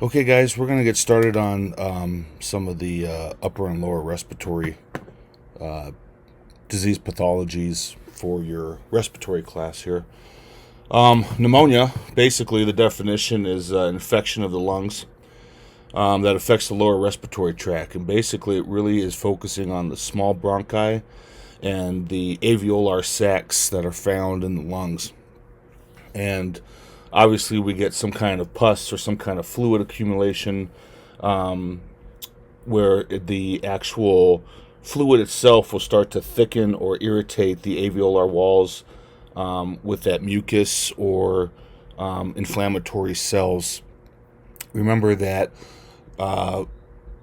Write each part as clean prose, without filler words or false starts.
Okay, guys, we're going to get started on some of the upper and lower respiratory disease pathologies for your respiratory class here. Pneumonia, basically, the definition is infection of the lungs that affects the lower respiratory tract. And basically, it really is focusing on the small bronchi and the alveolar sacs that are found in the lungs. And obviously, we get some kind of pus or some kind of fluid accumulation where the actual fluid itself will start to thicken or irritate the alveolar walls with that mucus or inflammatory cells. Remember that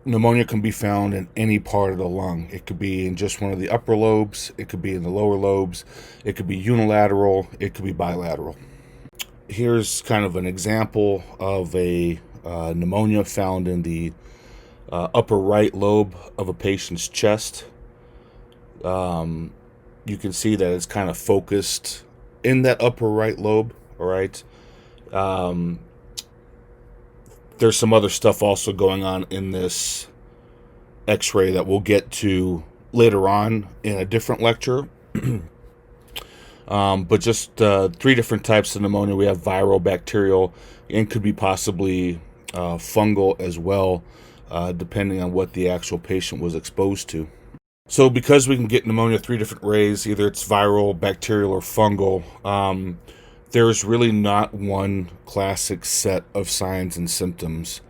pneumonia can be found in any part of the lung. It could be in just one of the upper lobes, it could be in the lower lobes, it could be unilateral, it could be bilateral. Here's kind of an example of a pneumonia found in the upper right lobe of a patient's chest. You can see that it's kind of focused in that upper right lobe. All right. There's some other stuff also going on in this x-ray that we'll get to later on in a different lecture. But just three different types of pneumonia. We have viral, bacterial, and could be possibly fungal as well, depending on what the actual patient was exposed to. So because we can get pneumonia three different ways, either it's viral, bacterial, or fungal, there's really not one classic set of signs and symptoms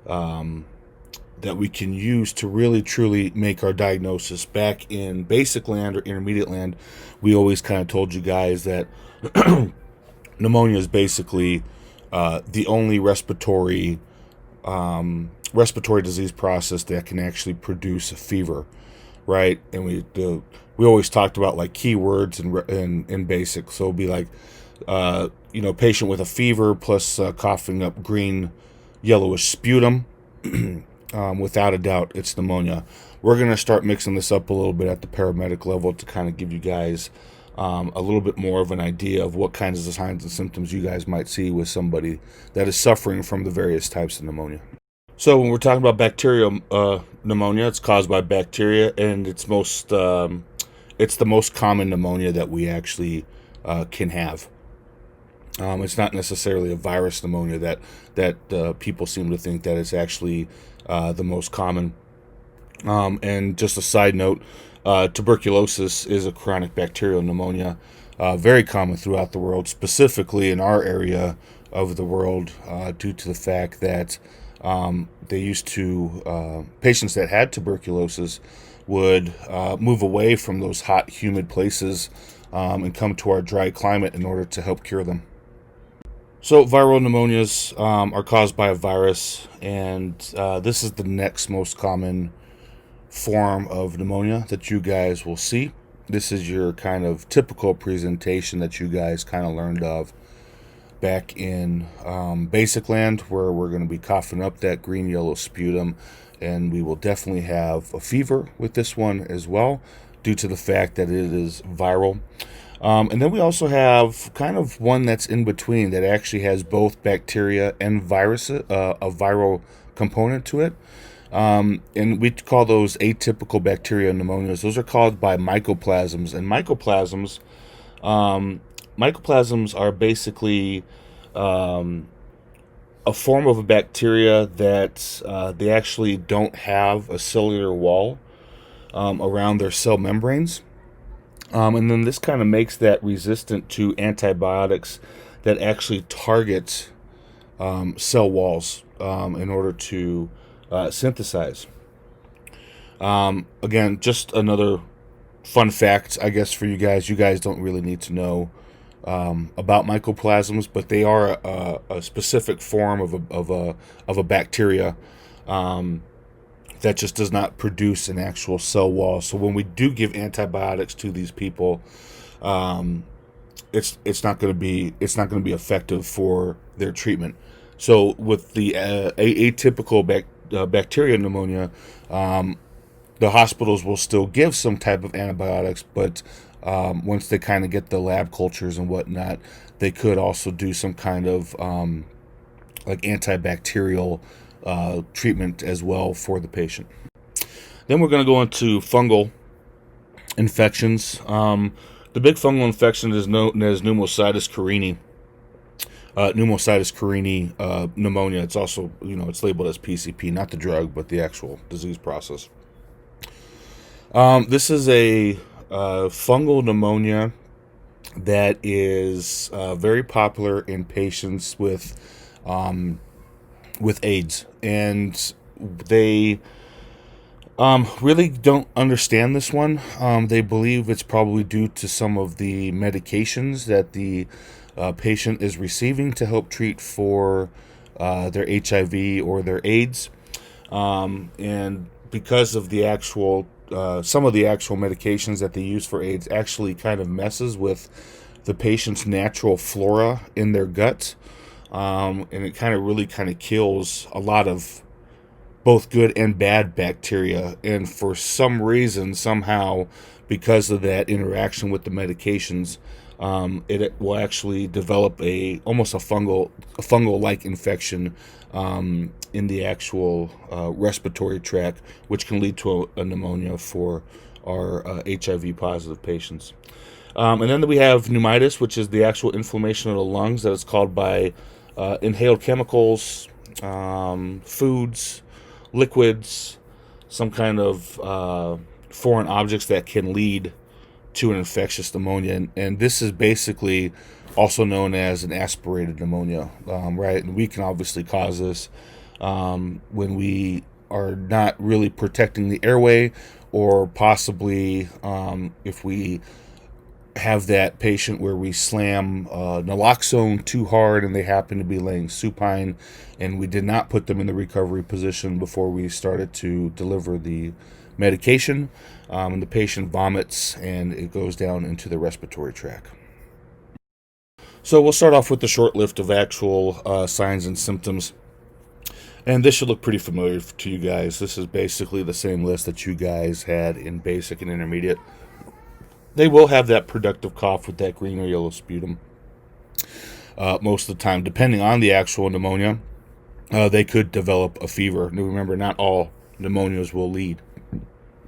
that we can use to really truly make our diagnosis. Back in basic land or intermediate land, we always kind of told you guys that pneumonia is basically the only respiratory disease process that can actually produce a fever, right? And we always talked about like keywords in basic. So it'll be like patient with a fever plus coughing up green yellowish sputum. Without a doubt, it's pneumonia. We're going to start mixing this up a little bit at the paramedic level to kind of give you guys a little bit more of an idea of what kinds of signs and symptoms you guys might see with somebody that is suffering from the various types of pneumonia. So when we're talking about bacterial pneumonia, it's caused by bacteria, and it's the most common pneumonia that we actually can have. It's not necessarily a virus pneumonia that people seem to think that it's actually the most common. And just a side note, tuberculosis is a chronic bacterial pneumonia, very common throughout the world, specifically in our area of the world, due to the fact that they used to, patients that had tuberculosis would move away from those hot, humid places and come to our dry climate in order to help cure them. So viral pneumonias are caused by a virus, and this is the next most common form of pneumonia that you guys will see. This is your kind of typical presentation that you guys kind of learned of back in basic land, where we're going to be coughing up that green yellow sputum, and we will definitely have a fever with this one as well, due to the fact that it is viral. And then we also have kind of one that's in between that actually has both bacteria and virus, a viral component to it. And we call those atypical bacterial pneumonias. Those are caused by mycoplasms. And mycoplasms are basically a form of a bacteria that they actually don't have a cellular wall around their cell membranes. And then this kind of makes that resistant to antibiotics that actually target cell walls in order to synthesize. Again, just another fun fact, I guess, for you guys. You guys don't really need to know about mycoplasms, but they are a specific form of a bacteria that just does not produce an actual cell wall. So when we do give antibiotics to these people, it's not going to be effective for their treatment. So with the atypical bacterial pneumonia, the hospitals will still give some type of antibiotics, but once they kind of get the lab cultures and whatnot, they could also do some kind of like antibacterial treatment as well for the patient. Then we're going to go into fungal infections. The big fungal infection is known as pneumocystis carinii. Pneumocystis carinii pneumonia. It's also, it's labeled as PCP, not the drug, but the actual disease process. This is a fungal pneumonia that is very popular in patients with AIDS, and they really don't understand this one. They believe it's probably due to some of the medications that the patient is receiving to help treat for their HIV or their AIDS, and because of the actual some of the actual medications that they use for AIDS actually kind of messes with the patient's natural flora in their gut, and it kind of really kills a lot of both good and bad bacteria. And for some reason, somehow, because of that interaction with the medications, it will actually develop almost a fungal-like infection in the actual respiratory tract, which can lead to a pneumonia for our HIV positive patients. And then we have pneumonitis, which is the actual inflammation of the lungs that is caused by inhaled chemicals, foods, liquids, some kind of foreign objects that can lead to an infectious pneumonia. And this is basically also known as an aspirated pneumonia, right? And we can obviously cause this when we are not really protecting the airway, or possibly if we have that patient where we slam naloxone too hard and they happen to be laying supine, and we did not put them in the recovery position before we started to deliver the medication, and the patient vomits and it goes down into the respiratory tract. So we'll start off with the short list of actual signs and symptoms. And this should look pretty familiar to you guys. This is basically the same list that you guys had in basic and intermediate. They will have that productive cough with that green or yellow sputum most of the time. Depending on the actual pneumonia, they could develop a fever. Now remember, not all pneumonias will lead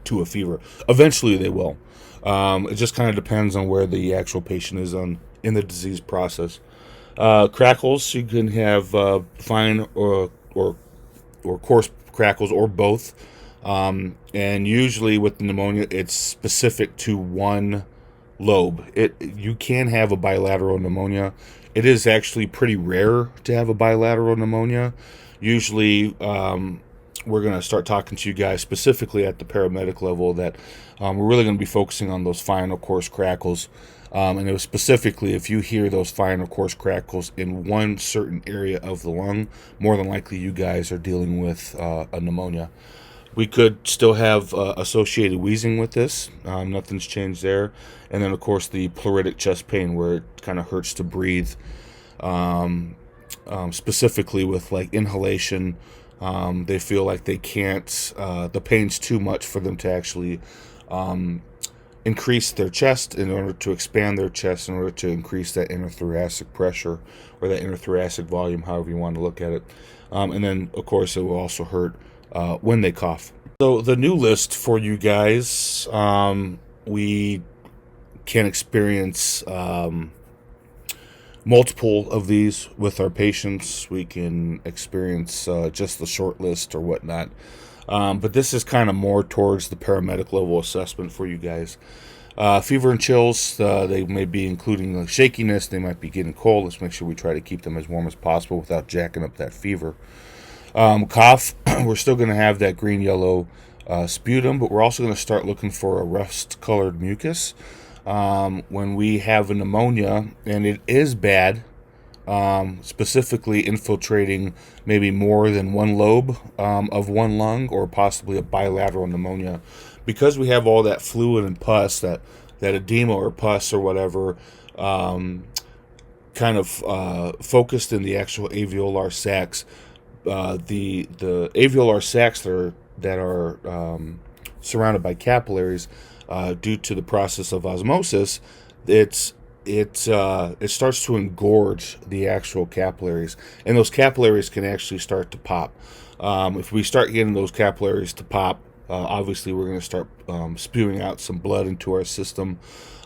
to a fever. Eventually they will. It just kind of depends on where the actual patient is in the disease process. Crackles, you can have fine or coarse crackles, or both. And usually with the pneumonia, it's specific to one lobe. You can have a bilateral pneumonia. It is actually pretty rare to have a bilateral pneumonia. Usually, we're going to start talking to you guys specifically at the paramedic level that we're really going to be focusing on those fine or coarse crackles. And it was specifically, if you hear those fine or coarse crackles in one certain area of the lung, more than likely you guys are dealing with a pneumonia. We could still have associated wheezing with this. Nothing's changed there. And then, of course, the pleuritic chest pain, where it kind of hurts to breathe, specifically with like inhalation. They feel like they can't, the pain's too much for them to actually increase their chest in order to expand their chest, in order to increase that interthoracic pressure or that interthoracic volume, however you want to look at it. And then, of course, it will also hurt when they cough. So the new list for you guys, we can experience multiple of these with our patients. We can experience just the short list or whatnot. But this is kind of more towards the paramedic level assessment for you guys. Fever and chills, they may be including like shakiness. They might be getting cold. Let's make sure we try to keep them as warm as possible without jacking up that fever. Cough, we're still going to have that green-yellow sputum, but we're also going to start looking for a rust-colored mucus. When we have a pneumonia, and it is bad, specifically infiltrating maybe more than one lobe of one lung, or possibly a bilateral pneumonia. Because we have all that fluid and pus, that edema or pus or whatever, kind of focused in the actual alveolar sacs. The alveolar sacs that are surrounded by capillaries, due to the process of osmosis, it's it starts to engorge the actual capillaries, and those capillaries can actually start to pop. If we start getting those capillaries to pop, obviously we're going to start spewing out some blood into our system,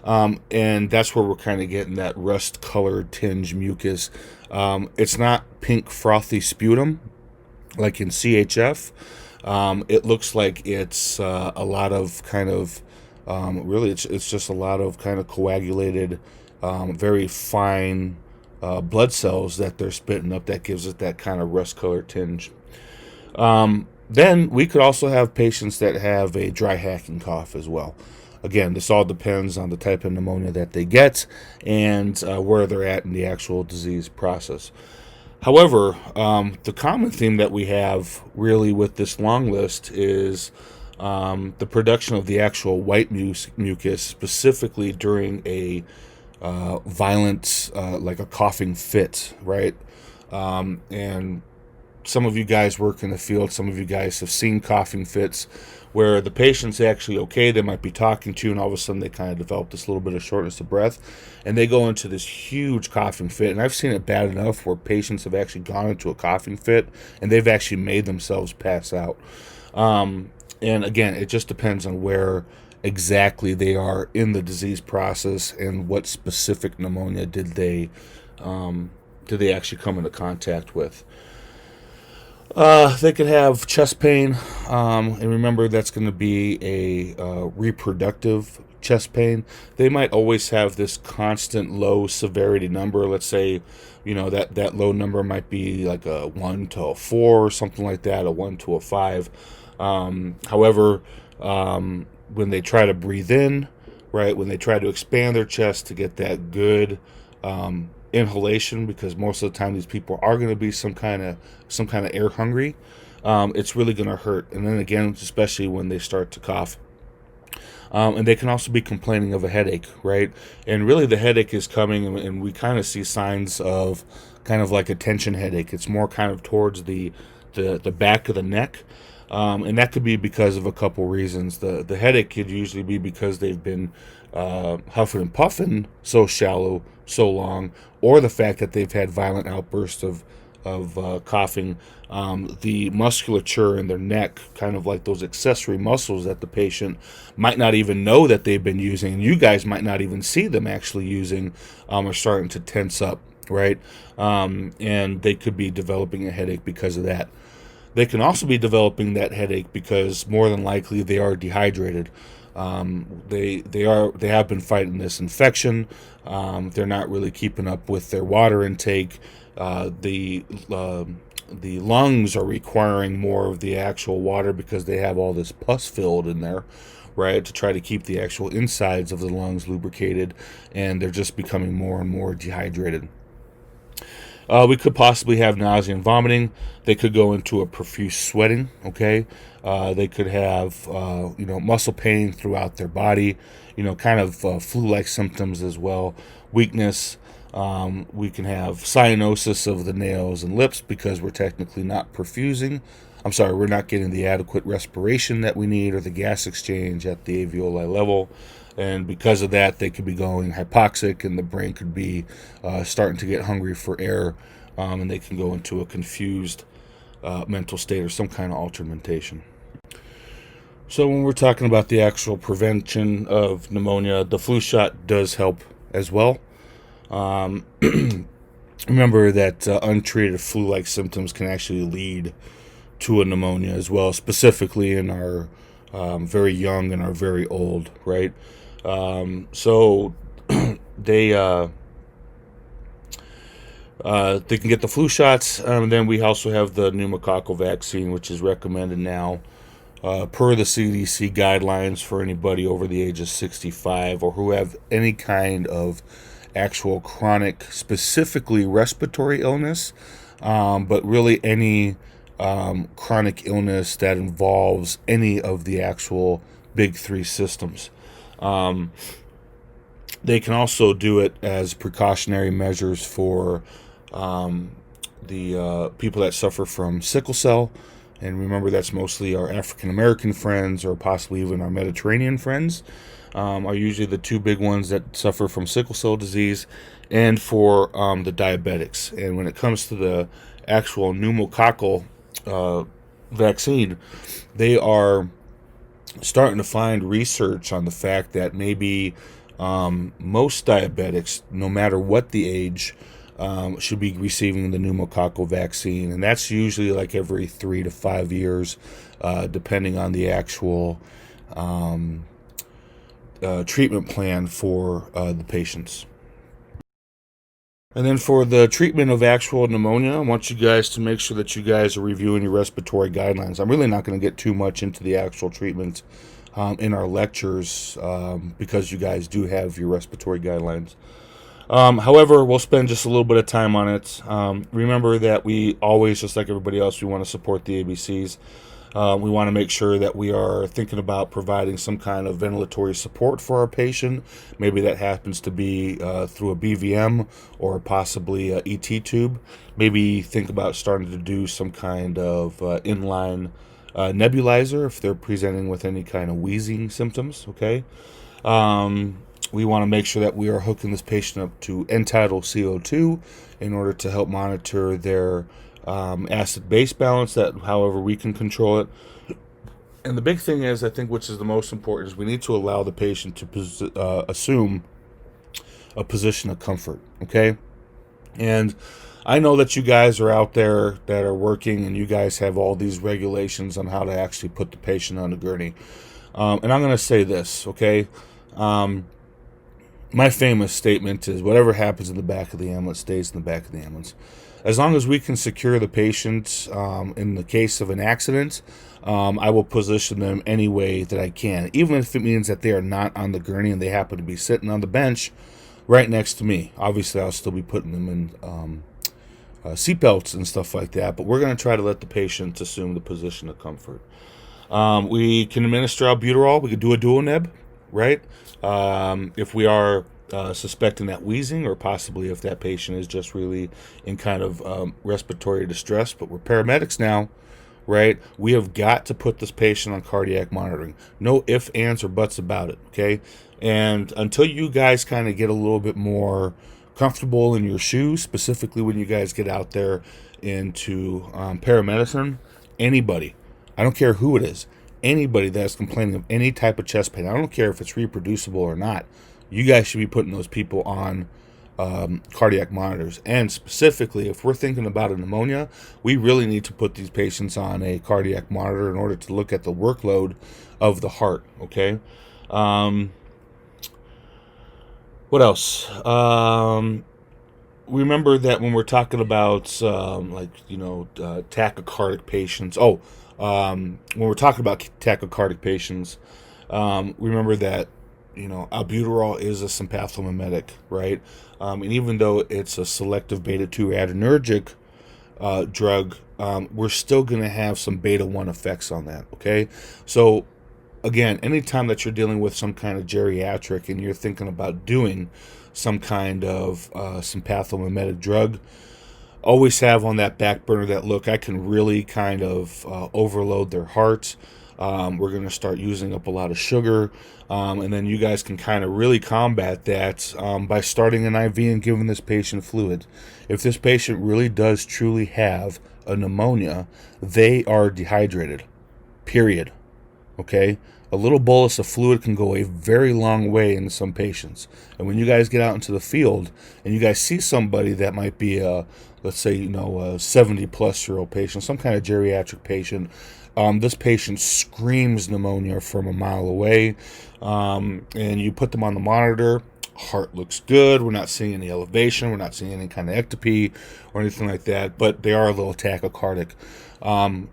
and that's where we're kind of getting that rust-colored tinge mucus. It's not pink frothy sputum like in CHF. It looks like it's a lot of kind of really it's just a lot of kind of coagulated, very fine blood cells that they're spitting up that gives it that kind of rust colored tinge. Then we could also have patients that have a dry hacking cough as well. Again, this all depends on the type of pneumonia that they get and where they're at in the actual disease process. However, the common theme that we have really with this long list is the production of the actual white mucus, specifically during a violent, like a coughing fit, right? And some of you guys work in the field, some of you guys have seen coughing fits where the patient's actually okay, they might be talking to you, and all of a sudden they kind of develop this little bit of shortness of breath, and they go into this huge coughing fit. And I've seen it bad enough where patients have actually gone into a coughing fit, and they've actually made themselves pass out. And again, it just depends on where exactly they are in the disease process and what specific pneumonia did they actually come into contact with. They could have chest pain, and remember that's going to be a reproductive chest pain. They might always have this constant low severity number. Let's say, that low number might be like a 1 to a 4 or something like that, a 1 to a 5. However, when they try to breathe in, right, when they try to expand their chest to get that good inhalation, because most of the time these people are going to be some kind of air hungry, it's really going to hurt. And then again, especially when they start to cough, and they can also be complaining of a headache, right? And really the headache is coming, and we kind of see signs of kind of like a tension headache. It's more kind of towards the back of the neck. And that could be because of a couple reasons. The headache could usually be because they've been huffing and puffing so shallow, so long, or the fact that they've had violent outbursts of coughing. The musculature in their neck, kind of like those accessory muscles that the patient might not even know that they've been using, and you guys might not even see them actually using, are starting to tense up, right? And they could be developing a headache because of that. They can also be developing that headache because more than likely they are dehydrated. They have been fighting this infection. They're not really keeping up with their water intake. The lungs are requiring more of the actual water because they have all this pus filled in there, right, to try to keep the actual insides of the lungs lubricated, and they're just becoming more and more dehydrated. We could possibly have nausea and vomiting. They could go into a profuse sweating, okay? They could have, muscle pain throughout their body, kind of flu-like symptoms as well, weakness. We can have cyanosis of the nails and lips because we're technically not perfusing. We're not getting the adequate respiration that we need or the gas exchange at the alveoli level. And because of that, they could be going hypoxic, and the brain could be starting to get hungry for air, and they can go into a confused mental state or some kind of altered mentation. So when we're talking about the actual prevention of pneumonia, the flu shot does help as well. Remember that untreated flu-like symptoms can actually lead to a pneumonia as well, specifically in our very young and our very old, right? So they can get the flu shots. And then we also have the pneumococcal vaccine, which is recommended now per the CDC guidelines for anybody over the age of 65 or who have any kind of actual chronic, specifically respiratory illness, but really any chronic illness that involves any of the actual big three systems. They can also do it as precautionary measures for the people that suffer from sickle cell. And remember, that's mostly our African American friends or possibly even our Mediterranean friends. are usually the two big ones that suffer from sickle cell disease, and for the diabetics. And when it comes to the actual pneumococcal vaccine, they are starting to find research on the fact that maybe most diabetics, no matter what the age, should be receiving the pneumococcal vaccine, and that's usually like every 3 to 5 years, depending on the actual treatment plan for the patients. And then for the treatment of actual pneumonia, I want you guys to make sure that you guys are reviewing your respiratory guidelines. I'm really not going to get too much into the actual treatment in our lectures because you guys do have your respiratory guidelines. However, we'll spend just a little bit of time on it. Remember that we always, just like everybody else, we want to support the ABCs. We want to make sure that we are thinking about providing some kind of ventilatory support for our patient. Maybe that happens to be through a BVM or possibly a ET tube. Maybe think about starting to do some kind of inline nebulizer if they're presenting with any kind of wheezing symptoms, okay? We want to make sure that we are hooking this patient up to end-tidal CO2 in order to help monitor their acid-base balance, that however we can control it. And the big thing is, I think, which is the most important, is we need to allow the patient to assume a position of comfort, okay? And I know that you guys are out there that are working, and you guys have all these regulations on how to actually put the patient on a gurney. And I'm going to say this, okay? My famous statement is, whatever happens in the back of the ambulance stays in the back of the ambulance. As long as we can secure the patient in the case of an accident, I will position them any way that I can, even if it means that they are not on the gurney and they happen to be sitting on the bench right next to me. Obviously, I'll still be putting them in seatbelts and stuff like that, but we're going to try to let the patient assume the position of comfort. We can administer albuterol. We could do a dual neb, right? If we are suspecting that wheezing, or possibly if that patient is just really in kind of respiratory distress, but we're paramedics now, right? We have got to put this patient on cardiac monitoring. No ifs, ands, or buts about it, okay? And until you guys kind of get a little bit more comfortable in your shoes, specifically when you guys get out there into paramedicine, anybody, I don't care who it is, anybody that's complaining of any type of chest pain, I don't care if it's reproducible or not, you guys should be putting those people on cardiac monitors. And specifically, if we're thinking about a pneumonia, we really need to put these patients on a cardiac monitor in order to look at the workload of the heart, okay? What else? Remember that when we're talking about tachycardic patients, when we're talking about tachycardic patients, remember that albuterol is a sympathomimetic, right? And even though it's a selective beta-2 adrenergic drug, we're still going to have some beta-1 effects on that, okay? So, again, anytime that you're dealing with some kind of geriatric and you're thinking about doing some kind of sympathomimetic drug, always have on that back burner that, look, I can really kind of overload their heart. We're going to start using up a lot of sugar, and then you guys can kind of really combat that by starting an IV and giving this patient fluid. If this patient really does truly have a pneumonia, they are dehydrated, period. Okay? A little bolus of fluid can go a very long way in some patients. And when you guys get out into the field and you guys see somebody that might be let's say, a 70-plus-year-old patient, some kind of geriatric patient, this patient screams pneumonia from a mile away, and you put them on the monitor, heart looks good, we're not seeing any elevation, we're not seeing any kind of ectopy or anything like that, but they are a little tachycardic.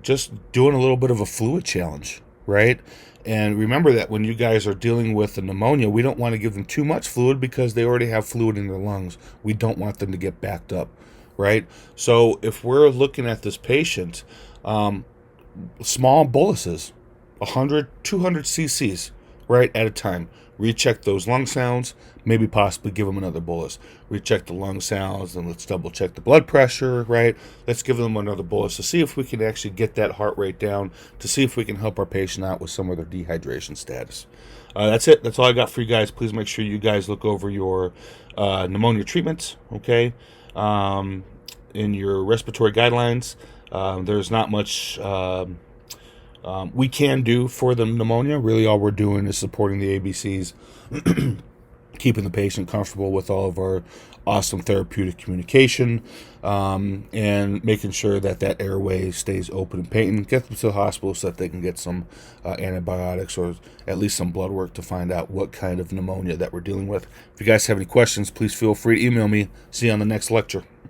Just doing a little bit of a fluid challenge, right? And remember that when you guys are dealing with a pneumonia, we don't want to give them too much fluid because they already have fluid in their lungs. We don't want them to get backed up, right? So if we're looking at this patient, small boluses, 100, 200 cc's, right, at a time. Recheck those lung sounds, maybe possibly give them another bolus. Recheck the lung sounds, and let's double check the blood pressure, right? Let's give them another bolus to see if we can actually get that heart rate down, to see if we can help our patient out with some of their dehydration status. That's it. That's all I got for you guys. Please make sure you guys look over your pneumonia treatments, okay? In your respiratory guidelines, there's not much we can do for the pneumonia. Really, all we're doing is supporting the ABCs, keeping the patient comfortable with all of our awesome therapeutic communication, and making sure that that airway stays open and patent. Get them to the hospital so that they can get some antibiotics or at least some blood work to find out what kind of pneumonia that we're dealing with. If you guys have any questions, please feel free to email me. See you on the next lecture.